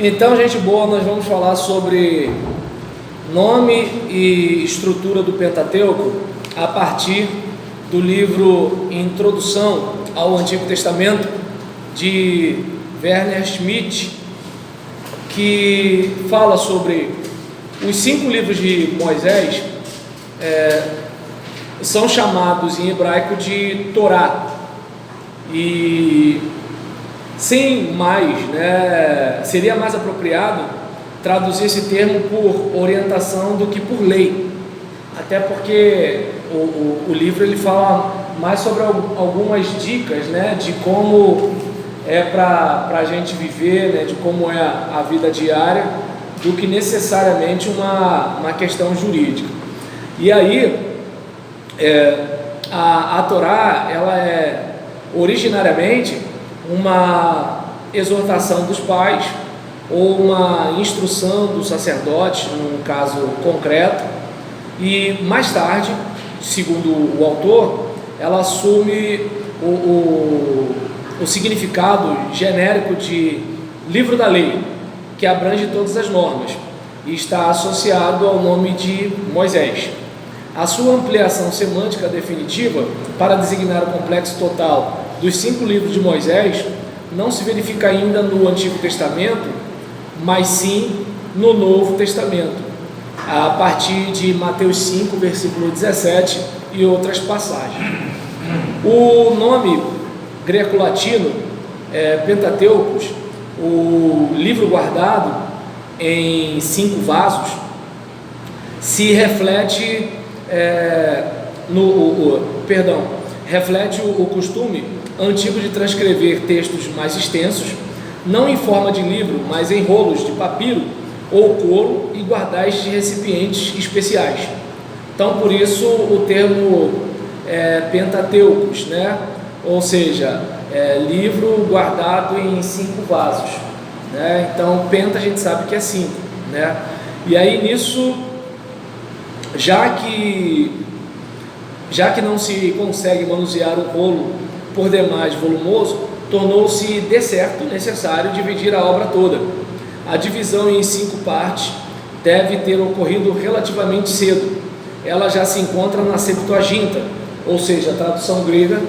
Então, gente boa, nós vamos falar sobre nome e estrutura do Pentateuco a partir do livro Introdução ao Antigo Testamento de Werner Schmidt, que fala sobre os 5 livros de Moisés. São chamados em hebraico de Torá, e sem mais, seria mais apropriado traduzir esse termo por orientação do que por lei, até porque o livro ele fala mais sobre algumas dicas, de como é para a gente viver, de como é a vida diária, do que necessariamente uma questão jurídica. E aí a Torá, ela é originariamente uma exortação dos pais ou uma instrução dos sacerdotes, num caso concreto, e mais tarde, segundo o autor, ela assume o significado genérico de livro da lei, que abrange todas as normas e está associado ao nome de Moisés. A sua ampliação semântica definitiva para designar o complexo total dos 5 livros de Moisés não se verifica ainda no Antigo Testamento, mas sim no Novo Testamento, a partir de Mateus 5, versículo 17 e outras passagens. O nome greco-latino Pentateucos, o livro guardado em 5 vasos, se reflete reflete o costume antigo de transcrever textos mais extensos, não em forma de livro, mas em rolos de papiro ou couro e guardais de recipientes especiais. Então, por isso o termo Pentateucos, ou seja, livro guardado em 5 vasos, Então, penta a gente sabe que é 5, E aí nisso, já que não se consegue manusear o rolo por demais volumoso, tornou-se de certo necessário dividir a obra toda. A divisão em 5 partes deve ter ocorrido relativamente cedo. Ela já se encontra na Septuaginta, ou seja, a tradução grega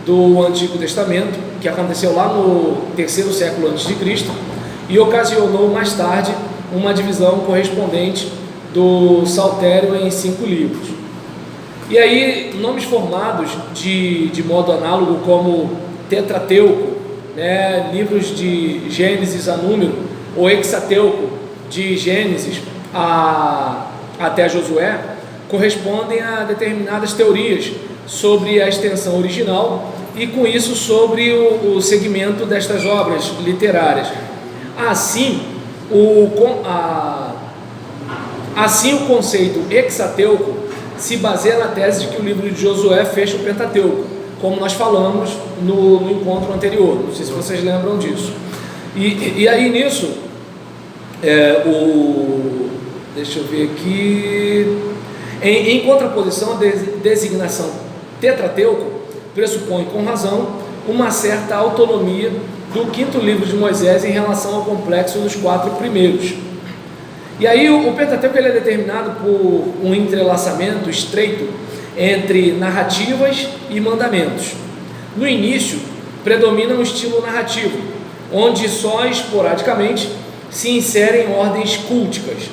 do Antigo Testamento, que aconteceu lá no 3º século a.C. e ocasionou mais tarde uma divisão correspondente do Saltério em 5 livros. E aí, nomes formados de modo análogo, como Tetrateuco, livros de Gênesis a Número, ou Hexateuco, de Gênesis até Josué, correspondem a determinadas teorias sobre a extensão original e, com isso, sobre o segmento destas obras literárias. Assim, o conceito hexateuco se baseia na tese de que o livro de Josué fecha o Pentateuco, como nós falamos no encontro anterior. Não sei se vocês lembram disso. E aí nisso, deixa eu ver aqui, em contraposição, a designação Tetrateuco pressupõe, com razão, uma certa autonomia do 5º livro de Moisés em relação ao complexo dos 4 primeiros. E aí o Pentateuco ele é determinado por um entrelaçamento estreito entre narrativas e mandamentos. No início, predomina um estilo narrativo, onde só esporadicamente se inserem ordens culticas.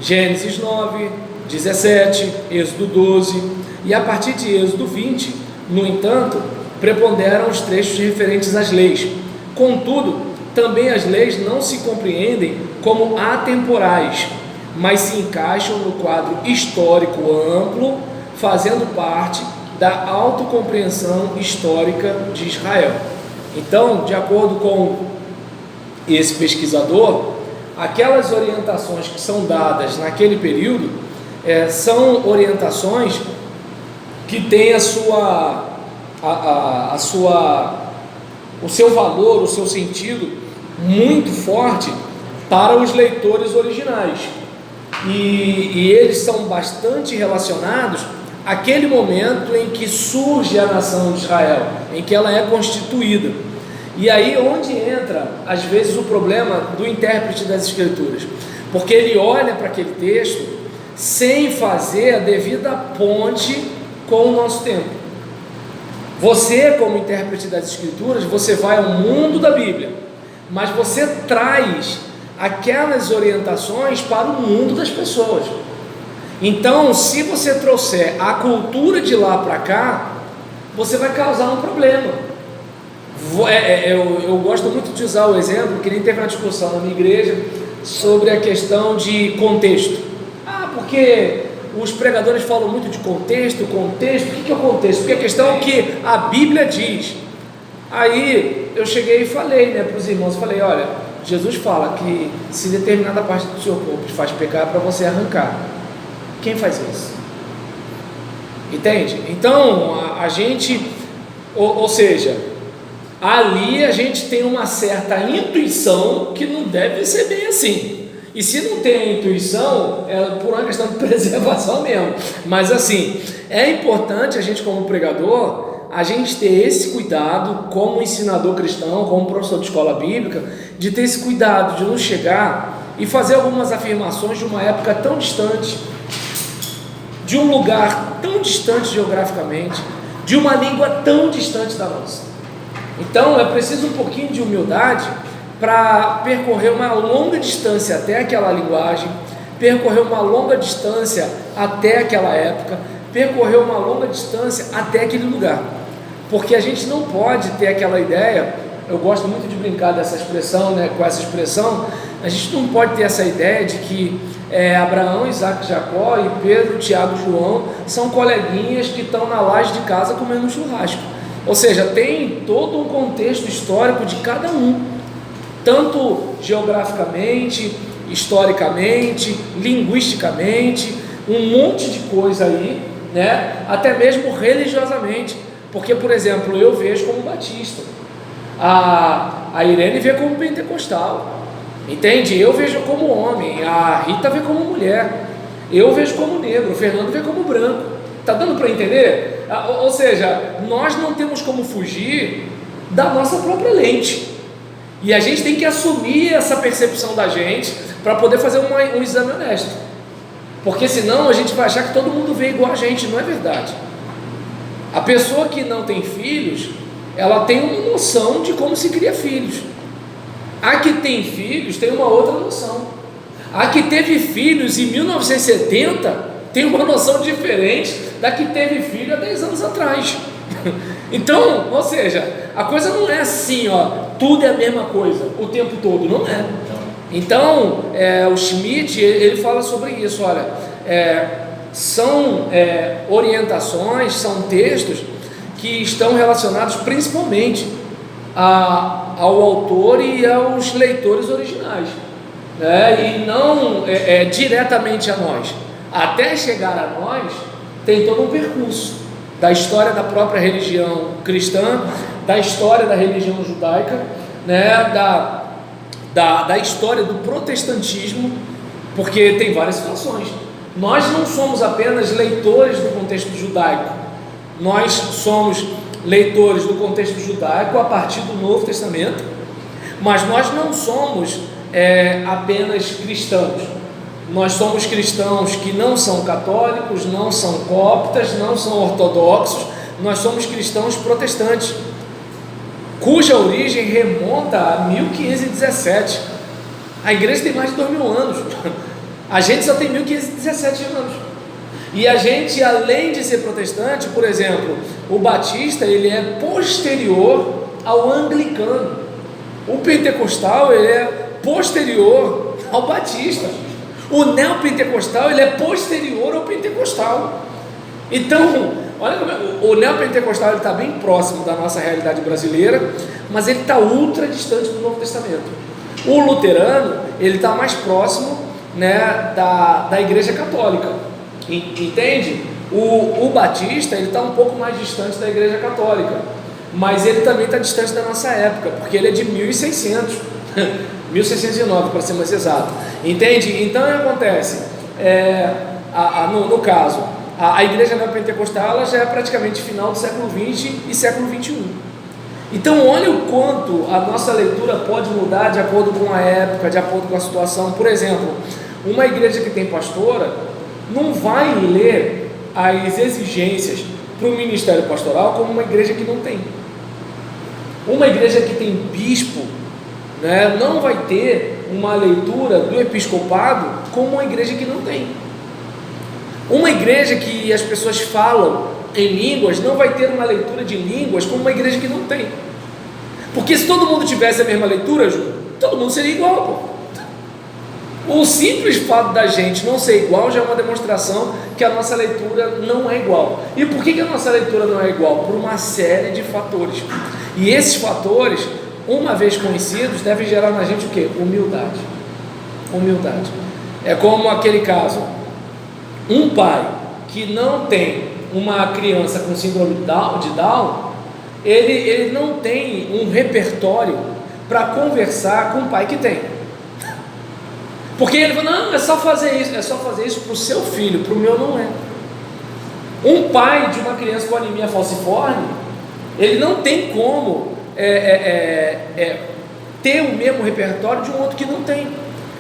Gênesis 9, 17, Êxodo 12, e a partir de Êxodo 20, no entanto, preponderam os trechos referentes às leis. Contudo, também as leis não se compreendem como atemporais, mas se encaixam no quadro histórico amplo, fazendo parte da autocompreensão histórica de Israel. Então, de acordo com esse pesquisador, aquelas orientações que são dadas naquele período são orientações que têm o seu valor, o seu sentido muito forte para os leitores originais, e eles são bastante relacionados àquele momento em que surge a nação de Israel, em que ela é constituída. E aí onde entra, às vezes, o problema do intérprete das Escrituras, porque ele olha para aquele texto sem fazer a devida ponte com o nosso tempo. Você, como intérprete das Escrituras, você vai ao mundo da Bíblia, mas você traz aquelas orientações para o mundo das pessoas. Então, se você trouxer a cultura de lá para cá, você vai causar um problema. Eu gosto muito de usar o exemplo, que nem teve uma discussão na minha igreja sobre a questão de contexto. Porque os pregadores falam muito de contexto. O que é o contexto? Porque a questão é o que a Bíblia diz. Aí eu cheguei e falei, para os irmãos, falei, olha, Jesus fala que se determinada parte do seu corpo te faz pecar, é para você arrancar. Quem faz isso? Entende? Então a gente, ou seja, ali a gente tem uma certa intuição que não deve ser bem assim. E se não tem a intuição, é por uma questão de preservação mesmo. Mas assim, é importante a gente, como pregador, a gente ter esse cuidado, como ensinador cristão, como professor de escola bíblica, de ter esse cuidado de não chegar e fazer algumas afirmações de uma época tão distante, de um lugar tão distante geograficamente, de uma língua tão distante da nossa. Então é preciso um pouquinho de humildade para percorrer uma longa distância até aquela linguagem, percorrer uma longa distância até aquela época, percorrer uma longa distância até aquele lugar, porque a gente não pode ter aquela ideia. Eu gosto muito de brincar dessa expressão, com essa expressão. A gente não pode ter essa ideia de que Abraão, Isaac, Jacó e Pedro, Tiago e João são coleguinhas que estão na laje de casa comendo um churrasco. Ou seja, tem todo um contexto histórico de cada um, tanto geograficamente, historicamente, linguisticamente, um monte de coisa aí, até mesmo religiosamente, porque, por exemplo, eu vejo como batista, a Irene vê como pentecostal, entende? Eu vejo como homem, a Rita vê como mulher, eu vejo como negro, o Fernando vê como branco. Está dando para entender? Ou seja, nós não temos como fugir da nossa própria lente. E a gente tem que assumir essa percepção da gente para poder fazer um exame honesto. Porque senão a gente vai achar que todo mundo vê igual a gente. Não é verdade. A pessoa que não tem filhos, ela tem uma noção de como se cria filhos. A que tem filhos tem uma outra noção. A que teve filhos em 1970 tem uma noção diferente da que teve filho há 10 anos atrás. Então, ou seja, a coisa não é assim, tudo é a mesma coisa o tempo todo, não é. Então, o Schmidt, ele fala sobre isso, olha, são orientações, são textos que estão relacionados principalmente ao autor e aos leitores originais, e não diretamente a nós. Até chegar a nós, tem todo um percurso da história da própria religião cristã, da história da religião judaica, da história do protestantismo, porque tem várias situações. Nós não somos apenas leitores do contexto judaico, nós somos leitores do contexto judaico a partir do Novo Testamento, mas nós não somos apenas cristãos. Nós somos cristãos que não são católicos, não são coptas, não são ortodoxos. Nós somos cristãos protestantes, cuja origem remonta a 1517. A igreja tem mais de 2000 anos. A gente só tem 1517 anos. E a gente, além de ser protestante, por exemplo, o batista, ele é posterior ao anglicano. O pentecostal, ele é posterior ao batista. O neopentecostal, ele é posterior ao pentecostal. Então, olha como o neopentecostal, ele está bem próximo da nossa realidade brasileira, mas ele está ultra distante do Novo Testamento. O luterano, ele está mais próximo, da igreja católica, entende? O batista, ele está um pouco mais distante da igreja católica, mas ele também está distante da nossa época, porque ele é de 1600, 1609 para ser mais exato, entende? Então o que acontece? No caso, a igreja neopentecostal, ela já é praticamente final do século XX e século XXI. Então olha o quanto a nossa leitura pode mudar de acordo com a época, de acordo com a situação. Por exemplo, uma igreja que tem pastora não vai ler as exigências para o ministério pastoral como uma igreja que não tem. Uma igreja que tem bispo, né, não vai ter uma leitura do episcopado como uma igreja que não tem. Uma igreja que as pessoas falam em línguas não vai ter uma leitura de línguas como uma igreja que não tem. Porque se todo mundo tivesse a mesma leitura, Ju, todo mundo seria igual, pô. O simples fato da gente não ser igual já é uma demonstração que a nossa leitura não é igual. E por que a nossa leitura não é igual? Por uma série de fatores. E esses fatores, uma vez conhecidos, devem gerar na gente o quê? Humildade. Humildade. É como aquele caso, um pai que não tem uma criança com síndrome de Down, ele não tem um repertório para conversar com o pai que tem. Porque ele fala, não, é só fazer isso para o seu filho, para o meu não é. Um pai de uma criança com anemia falciforme, ele não tem como ter o mesmo repertório de um outro que não tem.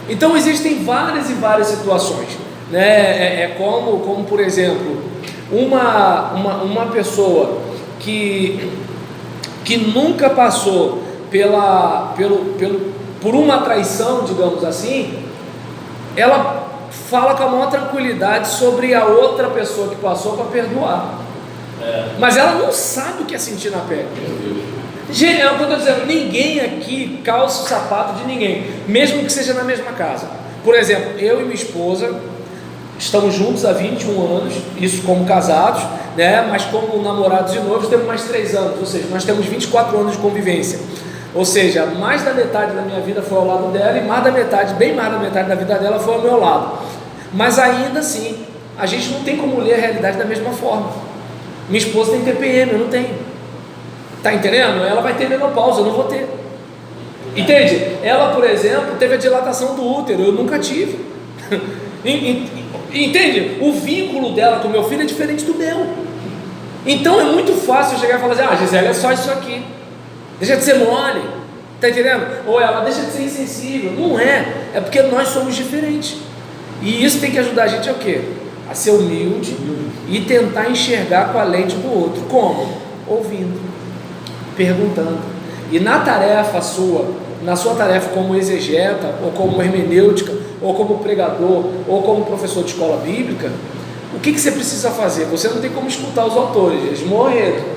Então existem várias e várias situações, né? Como por exemplo, uma pessoa que nunca passou por uma traição, digamos assim, ela fala com a maior tranquilidade sobre a outra pessoa que passou para perdoar. Mas ela não sabe o que é sentir na pele. Gente, é o que eu estou dizendo, ninguém aqui calça o sapato de ninguém, mesmo que seja na mesma casa. Por exemplo, eu e minha esposa estamos juntos há 21 anos, isso como casados, né? Mas como namorados e noivos temos mais 3 anos, ou seja, nós temos 24 anos de convivência. Ou seja, mais da metade da minha vida foi ao lado dela e bem mais da metade da vida dela foi ao meu lado. Mas ainda assim, a gente não tem como ler a realidade da mesma forma. Minha esposa tem TPM, eu não tenho. Tá entendendo? Ela vai ter menopausa, eu não vou ter. Entende? Ela, por exemplo, teve a dilatação do útero, eu nunca tive. Entende? O vínculo dela com o meu filho é diferente do meu. Então é muito fácil eu chegar e falar assim, Gisele, é só isso aqui. Deixa de ser mole, tá entendendo? Ou ela deixa de ser insensível. Não é, é porque nós somos diferentes. E isso tem que ajudar a gente a quê? A ser humilde e tentar enxergar com a lente do outro. Como? Ouvindo, perguntando. E na sua tarefa como exegeta, ou como hermenêutica, ou como pregador, ou como professor de escola bíblica, o que você precisa fazer? Você não tem como escutar os autores, eles morreram.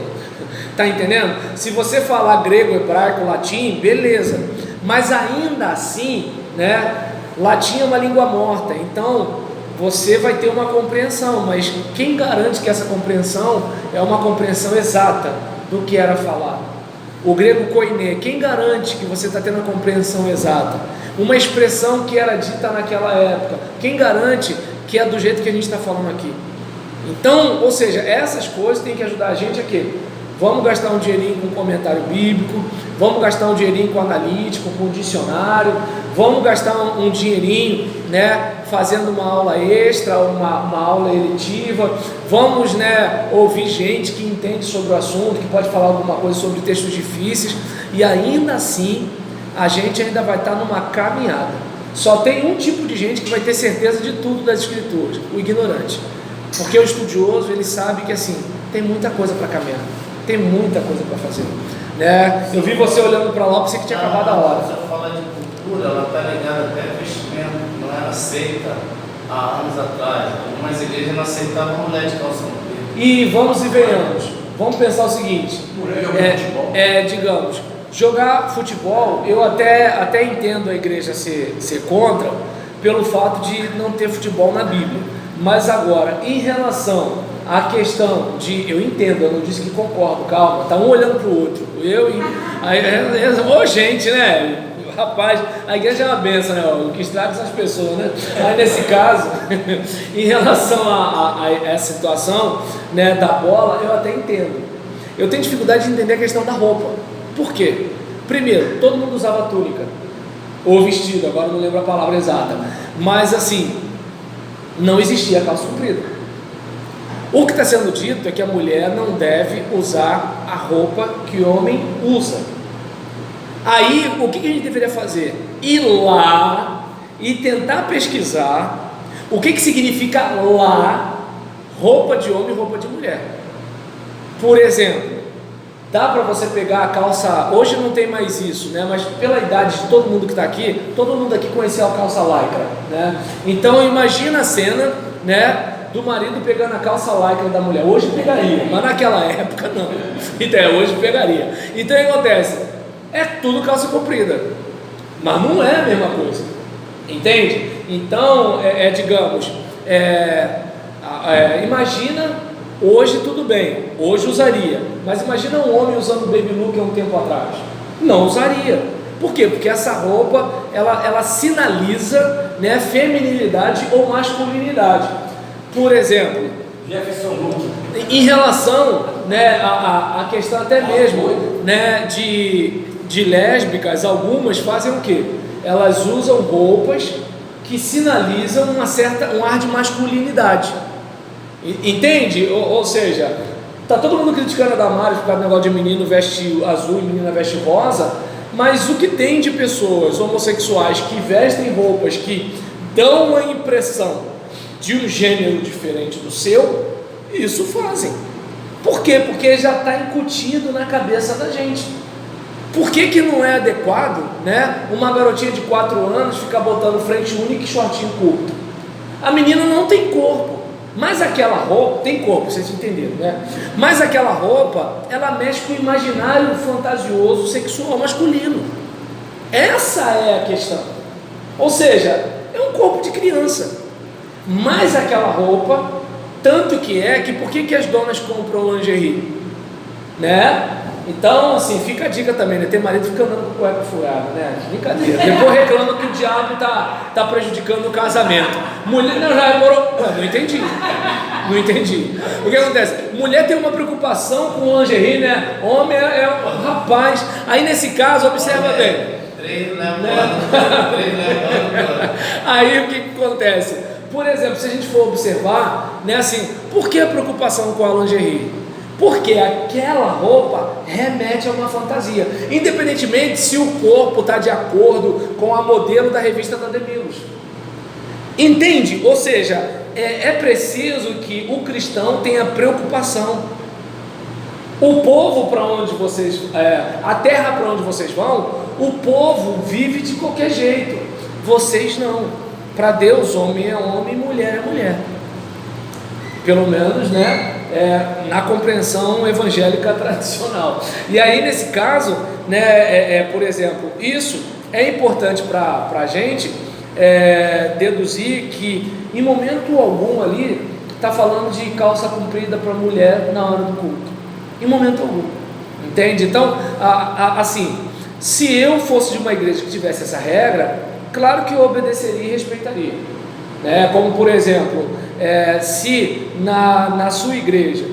Está entendendo? Se você falar grego, hebraico, latim, beleza, mas ainda assim, né, latim é uma língua morta, então você vai ter uma compreensão, mas quem garante que essa compreensão é uma compreensão exata do que era falado? O grego koiné, quem garante que você está tendo a compreensão exata? Uma expressão que era dita naquela época, quem garante que é do jeito que a gente está falando aqui? Então, ou seja, essas coisas têm que ajudar a gente a quê? Vamos gastar um dinheirinho com comentário bíblico, vamos gastar um dinheirinho com analítico, com dicionário, vamos gastar um dinheirinho, né, fazendo uma aula extra, uma aula eletiva, vamos, né, ouvir gente que entende sobre o assunto, que pode falar alguma coisa sobre textos difíceis, e ainda assim, a gente ainda vai estar numa caminhada. Só tem um tipo de gente que vai ter certeza de tudo das escrituras, o ignorante, porque o estudioso, ele sabe que assim, tem muita coisa para caminhar. Tem muita coisa para fazer, né? Eu vi você olhando para lá, pensei que tinha acabado a hora. Você fala de cultura, ela está ligada até a vestimento, não era aceita há anos atrás. Algumas igrejas não aceitavam mulher de calção preto. E vamos e venhamos, vamos pensar o seguinte, digamos, jogar futebol, eu até entendo a igreja ser contra, pelo fato de não ter futebol na Bíblia, mas agora, em relação a questão de, eu entendo, eu não disse que concordo, calma, tá um olhando para o outro, gente, né, rapaz, a igreja é uma benção, né, o que estraga são as pessoas, né, aí nesse caso, em relação a essa situação, né, da bola, eu até entendo, eu tenho dificuldade de entender a questão da roupa, por quê? Primeiro, todo mundo usava túnica, ou vestido, agora não lembro a palavra exata, mas assim, não existia calça comprida. O que está sendo dito é que a mulher não deve usar a roupa que o homem usa. Aí, o que a gente deveria fazer? Ir lá e tentar pesquisar o que significa lá roupa de homem e roupa de mulher. Por exemplo, dá para você pegar a calça, hoje não tem mais isso, né? Mas pela idade de todo mundo que está aqui, todo mundo aqui conheceu a calça lycra, né? Então imagina a cena, né, do marido pegando a calça lycra da mulher. Hoje pegaria, mas naquela época não. Então, hoje pegaria. Então o que acontece? É tudo calça comprida, mas não é a mesma coisa, entende? Então, digamos, imagina, hoje tudo bem, hoje usaria, mas imagina um homem usando baby look há um tempo atrás, não usaria. Por quê? Porque essa roupa, ela sinaliza, né, feminilidade ou masculinidade. Por exemplo, em relação, né, a questão até mesmo, né, de lésbicas, algumas fazem o quê? Elas usam roupas que sinalizam um ar de masculinidade, entende? Ou seja, tá todo mundo criticando a Damares por causa do negócio de menino veste azul e menina veste rosa, mas o que tem de pessoas homossexuais que vestem roupas que dão a impressão de um gênero diferente do seu, isso fazem. Por quê? Porque já está incutido na cabeça da gente. Por que não é adequado, né, uma garotinha de 4 anos ficar botando frente única e shortinho curto? A menina não tem corpo, mas aquela roupa, tem corpo, vocês entenderam, né? Mas aquela roupa, ela mexe com o imaginário fantasioso sexual masculino. Essa é a questão. Ou seja, é um corpo de criança. Mas aquela roupa, tanto que por que as donas compram lingerie? Né? Então, assim, fica a dica também, né? Tem marido que fica andando com cueca furada, né? Brincadeira. Depois reclama que o diabo tá prejudicando o casamento. Mulher, não, já demorou. Não entendi. Não entendi. O que acontece? Mulher tem uma preocupação com lingerie, né? Homem é um rapaz. Aí nesse caso, observa bem. Aí o que acontece? Por exemplo, se a gente for observar, né, assim, por que a preocupação com a lingerie? Porque aquela roupa remete a uma fantasia, independentemente se o corpo está de acordo com a modelo da revista da Demilos. Entende? Ou seja, é preciso que o cristão tenha preocupação. O povo para onde vocês, a terra para onde vocês vão, o povo vive de qualquer jeito. Vocês não. Para Deus, homem é homem, mulher é mulher. Pelo menos, né, na compreensão evangélica tradicional. E aí, nesse caso, né, por exemplo, isso é importante para a gente deduzir que, em momento algum ali, está falando de calça comprida para mulher na hora do culto. Em momento algum. Entende? Então, assim, se eu fosse de uma igreja que tivesse essa regra, claro que eu obedeceria e respeitaria, né? Como por exemplo, se na sua igreja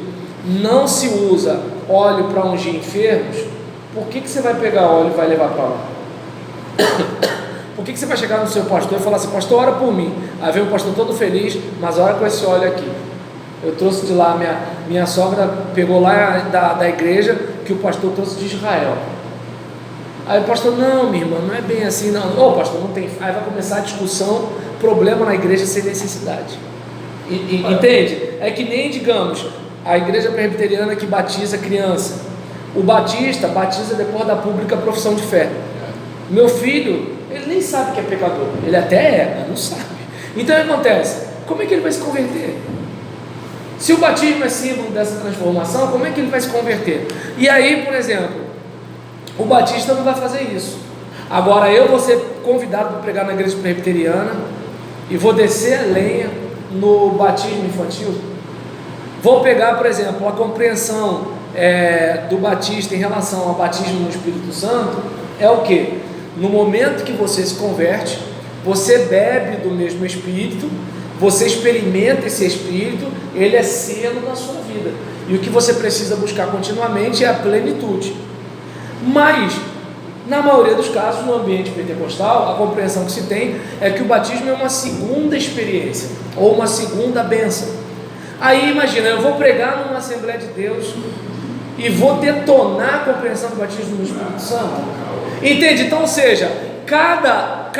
não se usa óleo para ungir enfermos, por que você vai pegar óleo e vai levar para lá? Por que você vai chegar no seu pastor e falar assim: pastor, ora por mim? Aí vem o pastor todo feliz, mas ora com esse óleo aqui. Eu trouxe de lá, minha sogra pegou lá da igreja que o pastor trouxe de Israel. Aí o pastor: não, minha irmã, não é bem assim não. Ô pastor, não tem. Aí vai começar a discussão, problema na igreja sem necessidade. Entende? É que nem, digamos, a igreja presbiteriana que batiza criança. O batista batiza depois da pública profissão de fé. Meu filho, ele nem sabe que é pecador. Ele até mas não sabe. Então o que acontece? Como é que ele vai se converter? Se o batismo é símbolo dessa transformação, como é que ele vai se converter? E aí, por exemplo, o batista não vai fazer isso. Agora eu vou ser convidado para pregar na igreja presbiteriana e vou descer a lenha no batismo infantil. Vou pegar, por exemplo, a compreensão do batista em relação ao batismo no Espírito Santo. É o que? No momento que você se converte, você bebe do mesmo Espírito, você experimenta esse Espírito, ele é selo na sua vida, e o que você precisa buscar continuamente é a plenitude. Mas, na maioria dos casos, no ambiente pentecostal, a compreensão que se tem é que o batismo é uma segunda experiência, ou uma segunda bênção. Aí imagina, eu vou pregar numa Assembleia de Deus e vou detonar a compreensão do batismo no Espírito Santo. Entende? Então, ou seja, cada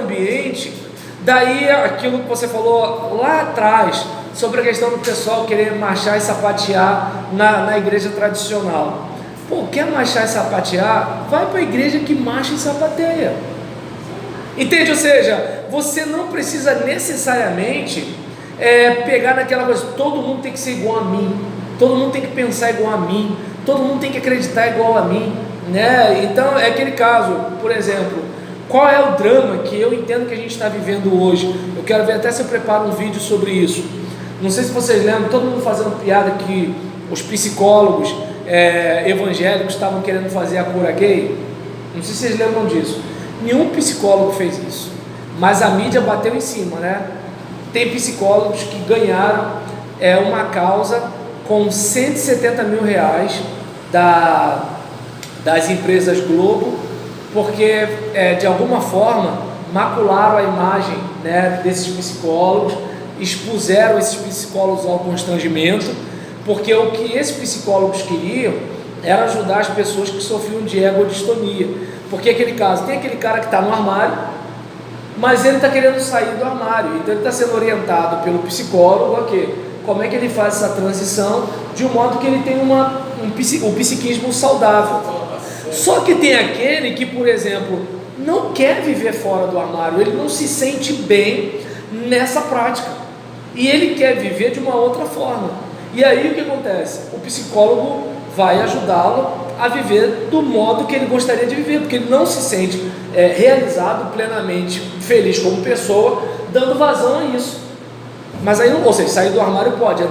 ambiente, daí aquilo que você falou lá atrás, sobre a questão do pessoal querer marchar e sapatear na igreja tradicional. Pô, quer marchar e sapatear? Vai para a igreja que marcha e sapateia. Entende? Ou seja, você não precisa necessariamente pegar naquela coisa, todo mundo tem que ser igual a mim, todo mundo tem que pensar igual a mim, todo mundo tem que acreditar igual a mim, né? Então é aquele caso, por exemplo, qual é o drama que eu entendo que a gente está vivendo hoje? Eu quero ver até se eu preparo um vídeo sobre isso. Não sei se vocês lembram, todo mundo fazendo piada que os psicólogos evangélicos estavam querendo fazer a cura gay. Não sei se vocês lembram disso. Nenhum psicólogo fez isso, mas a mídia bateu em cima, né? Tem psicólogos que ganharam uma causa com 170 mil reais das empresas Globo, porque de alguma forma macularam a imagem, né, desses psicólogos, expuseram esses psicólogos ao constrangimento, porque o que esses psicólogos queriam era ajudar as pessoas que sofriam de egodistonia. Porque aquele caso, tem aquele cara que está no armário, mas ele está querendo sair do armário, então ele está sendo orientado pelo psicólogo a quê? Como é que ele faz essa transição de um modo que ele tem um psiquismo saudável. Só que tem aquele que, por exemplo, não quer viver fora do armário, ele não se sente bem nessa prática, e ele quer viver de uma outra forma. E aí o que acontece? O psicólogo vai ajudá-lo a viver do modo que ele gostaria de viver, porque ele não se sente realizado, plenamente feliz como pessoa, dando vazão a isso. Mas aí não, ou seja, sair do armário pode,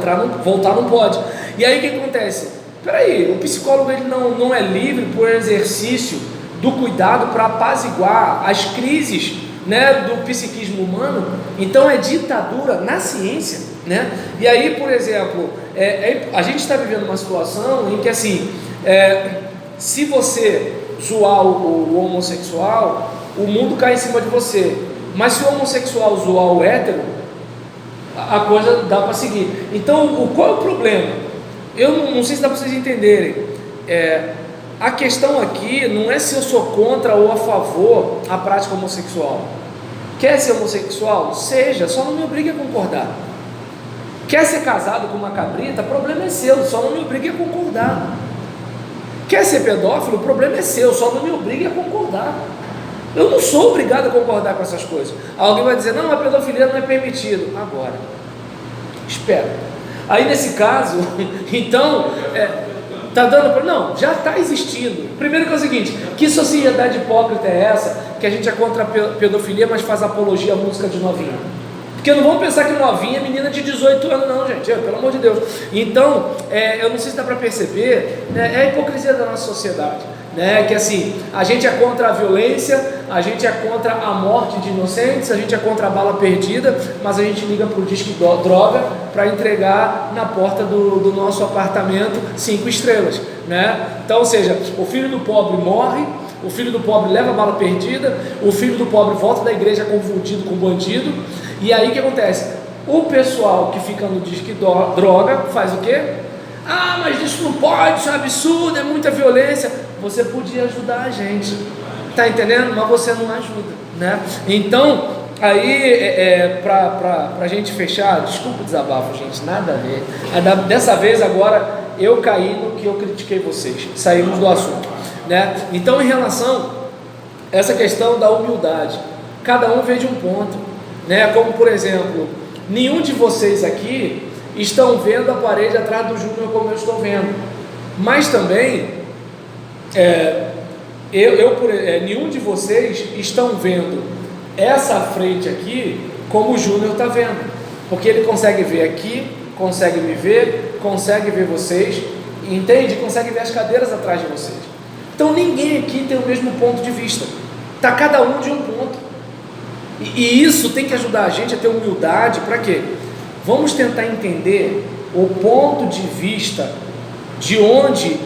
voltar não pode. E aí o que acontece? Peraí, o psicólogo ele não é livre por exercício do cuidado para apaziguar as crises, né, do psiquismo humano. Então é ditadura na ciência, né? E aí, por exemplo, a gente está vivendo uma situação em que assim, se você zoar o homossexual, o mundo cai em cima de você. Mas se o homossexual zoar o hétero, a coisa dá para seguir. Então, qual é o problema? Eu não sei se dá para vocês entenderem. A questão aqui não é se eu sou contra ou a favor a prática homossexual. Quer ser homossexual? Seja, só não me obrigue a concordar. Quer ser casado com uma cabrita? O problema é seu, só não me obrigue a concordar. Quer ser pedófilo? O problema é seu, só não me obrigue a concordar. Eu não sou obrigado a concordar com essas coisas. Alguém vai dizer, não, a pedofilia não é permitido. Agora, espera. Aí nesse caso, então, tá dando para... Não, já está existindo. Primeiro que é o seguinte, que sociedade hipócrita é essa, que a gente é contra a pedofilia, mas faz apologia à música de novinha? Porque não vamos pensar que novinha é menina de 18 anos não, gente, pelo amor de Deus. Então, eu não sei se dá para perceber, né, é a hipocrisia da nossa sociedade, né, que assim, a gente é contra a violência, a gente é contra a morte de inocentes, a gente é contra a bala perdida, mas a gente liga para o disque droga para entregar na porta do nosso apartamento 5 estrelas, né? Então, ou seja, o filho do pobre morre, o filho do pobre leva a bala perdida, o filho do pobre volta da igreja confundido com bandido. E aí o que acontece? O pessoal que fica no disque droga faz o quê? Ah, mas isso não pode, isso é um absurdo, é muita violência. Você podia ajudar a gente, tá entendendo? Mas você não ajuda, né? Então, aí, pra gente fechar, desculpa o desabafo, gente, nada a ver. Dessa vez agora eu caí no que eu critiquei vocês, saímos do assunto, né? Então, em relação a essa questão da humildade, cada um vê de um ponto. Né? Como por exemplo, nenhum de vocês aqui estão vendo a parede atrás do Júnior como eu estou vendo, mas também nenhum de vocês estão vendo essa frente aqui como o Júnior está vendo, porque ele consegue ver aqui, consegue me ver, consegue ver vocês, entende? Consegue ver as cadeiras atrás de vocês. Então ninguém aqui tem o mesmo ponto de vista, está cada um de um ponto. E isso tem que ajudar a gente a ter humildade. Para quê? Vamos tentar entender o ponto de vista de onde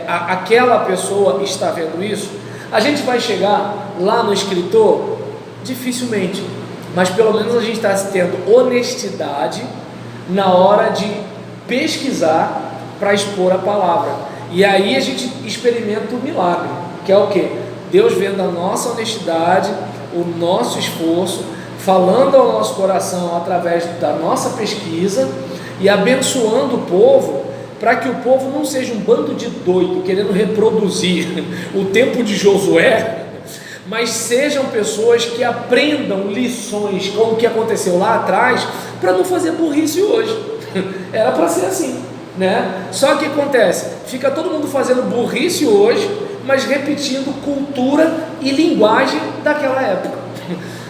aquela pessoa está vendo isso. A gente vai chegar lá no escritor? Dificilmente, mas pelo menos a gente está tendo honestidade na hora de pesquisar para expor a palavra. E aí a gente experimenta o milagre, que é o quê? Deus vendo a nossa honestidade, o nosso esforço, falando ao nosso coração através da nossa pesquisa e abençoando o povo, para que o povo não seja um bando de doido querendo reproduzir o tempo de Josué, mas sejam pessoas que aprendam lições com o que aconteceu lá atrás, para não fazer burrice hoje. Era para ser assim, né? Só que acontece, fica todo mundo fazendo burrice hoje, mas repetindo cultura e linguagem daquela época.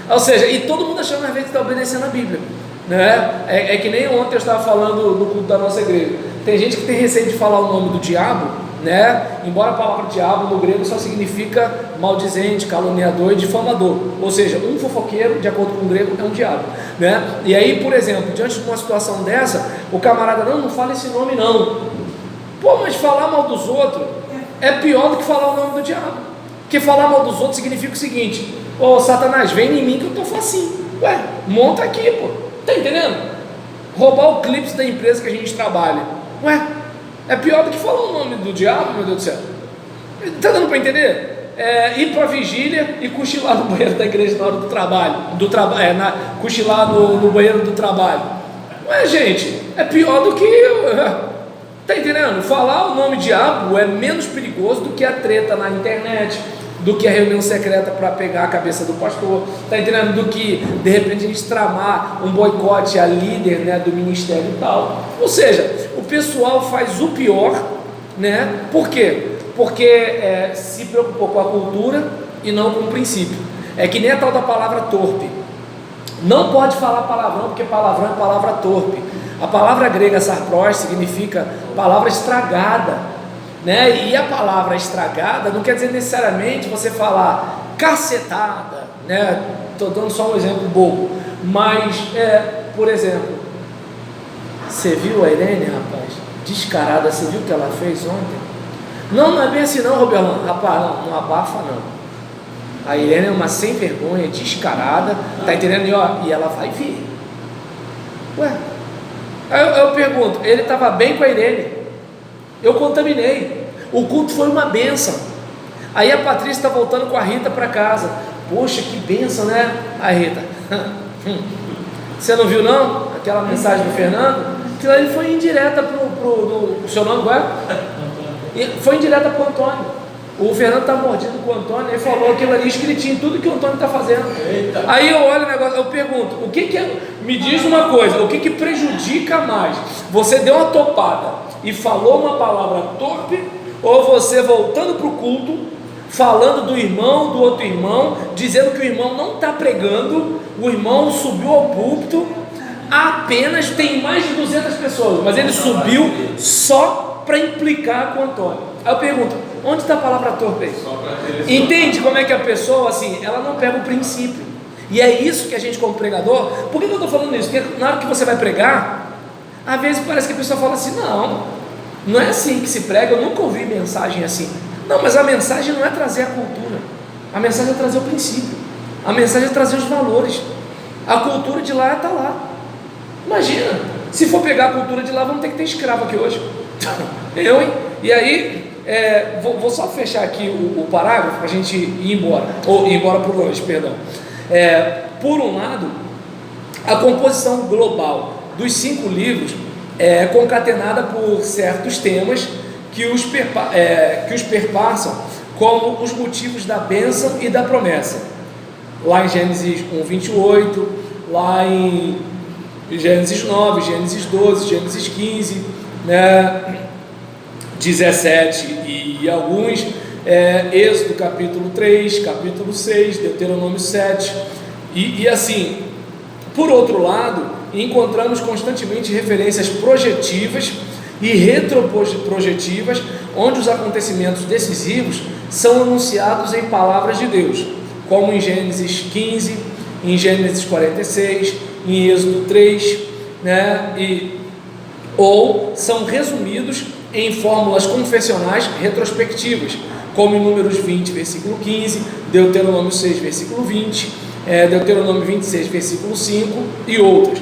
Ou seja, e todo mundo achando às vezes que está obedecendo a Bíblia, né? É que nem ontem eu estava falando no culto da nossa igreja. Tem gente que tem receio de falar o nome do diabo, né? Embora a palavra diabo no grego só significa maldizente, caluniador e difamador. Ou seja, um fofoqueiro, de acordo com o grego, é um diabo, né? E aí, por exemplo, diante de uma situação dessa, o camarada, não fala esse nome não. Pô, mas falar mal dos outros é pior do que falar o nome do diabo. Porque falar mal dos outros significa o seguinte: ô Satanás, vem em mim que eu tô facinho. Ué, monta aqui, pô. Tá entendendo? Roubar o clipe da empresa que a gente trabalha. Ué, é pior do que falar o nome do diabo, meu Deus do céu. Tá dando para entender? Ir para a vigília e cochilar no banheiro da igreja na hora do trabalho. Cochilar no banheiro do trabalho. Ué, gente, é pior do que... Tá entendendo? Falar o nome diabo é menos perigoso do que a treta na internet, do que a reunião secreta para pegar a cabeça do pastor, tá entendendo? Do que de repente a gente tramar um boicote a líder, né, do ministério e tal. Ou seja, o pessoal faz o pior, né? Por quê? Porque se preocupou com a cultura e não com o princípio. É que nem a tal da palavra torpe. Não pode falar palavrão, porque palavrão é palavra torpe. A palavra grega sarprós significa palavra estragada, né? E a palavra estragada não quer dizer necessariamente você falar cacetada, né? Estou dando só um exemplo bobo, mas por exemplo, você viu a Irene, rapaz? Descarada, você viu o que ela fez ontem? Não é bem assim não, Roberlão, rapaz, não abafa não. A Irene é uma sem vergonha, descarada, tá entendendo? E ela vai vir. Ué, aí eu pergunto, ele estava bem com a Irene, eu contaminei, o culto foi uma bênção. Aí a Patrícia está voltando com a Rita para casa. Poxa, que bênção, né? A Rita, você não viu não? Aquela mensagem do Fernando? Aquilo ali foi indireta o seu nome qual é? Foi indireta para o Antônio. O Fernando está mordido com o Antônio, ele falou aquilo ali escritinho, tudo que o Antônio está fazendo. Eita. Aí eu olho o negócio, eu pergunto, o que é, me diz uma coisa, o que prejudica mais? Você deu uma topada e falou uma palavra torpe, ou você voltando para o culto, falando do irmão, do outro irmão, dizendo que o irmão não está pregando, o irmão subiu ao púlpito, apenas tem mais de 200 pessoas, mas ele subiu só para implicar com o Antônio. Aí eu pergunto, onde está a palavra torpe aí? Entende como é que a pessoa, assim, ela não pega o princípio. E é isso que a gente como pregador, por que eu estou falando isso? Porque na hora que você vai pregar, às vezes parece que a pessoa fala assim, não é assim que se prega, eu nunca ouvi mensagem assim. Não, mas a mensagem não é trazer a cultura, a mensagem é trazer o princípio, a mensagem é trazer os valores. A cultura de lá está lá. Imagina, se for pegar a cultura de lá, vamos ter que ter escravo aqui hoje. Eu, hein? E aí, vou só fechar aqui o parágrafo para a gente ir embora, ou ir embora para o longe, perdão. Por um lado, a composição global dos 5 livros é concatenada por certos temas que os perpassam, como os motivos da bênção e da promessa. Lá em Gênesis 1:28, lá em Gênesis 9, Gênesis 12, Gênesis 15, né, 17 e alguns, Êxodo capítulo 3, capítulo 6, Deuteronômio 7, e assim, por outro lado, encontramos constantemente referências projetivas e retroprojetivas, onde os acontecimentos decisivos são anunciados em palavras de Deus, como em Gênesis 15, em Gênesis 46, em Êxodo 3, né, ou são resumidos em fórmulas confessionais retrospectivas, como em Números 20, versículo 15, Deuteronômio 6, versículo 20, Deuteronômio 26, versículo 5 e outras.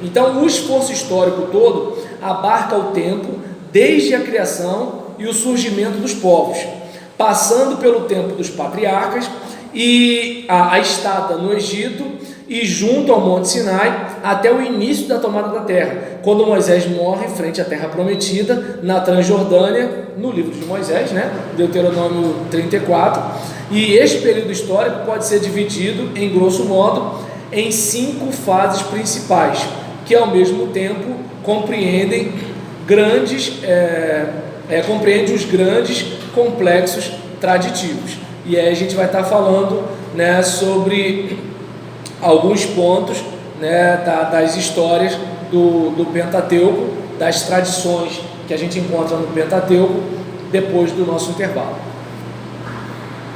Então, o esforço histórico todo abarca o tempo desde a criação e o surgimento dos povos, passando pelo tempo dos patriarcas e a estada no Egito e junto ao Monte Sinai até o início da tomada da terra, quando Moisés morre frente à terra prometida na Transjordânia, no livro de Moisés, né? Deuteronômio 34. E este período histórico pode ser dividido, em grosso modo, em 5 fases principais, que ao mesmo tempo compreendem os grandes complexos traditivos. E aí a gente vai estar falando, né, sobre alguns pontos, né, das histórias do Pentateuco, das tradições que a gente encontra no Pentateuco, depois do nosso intervalo.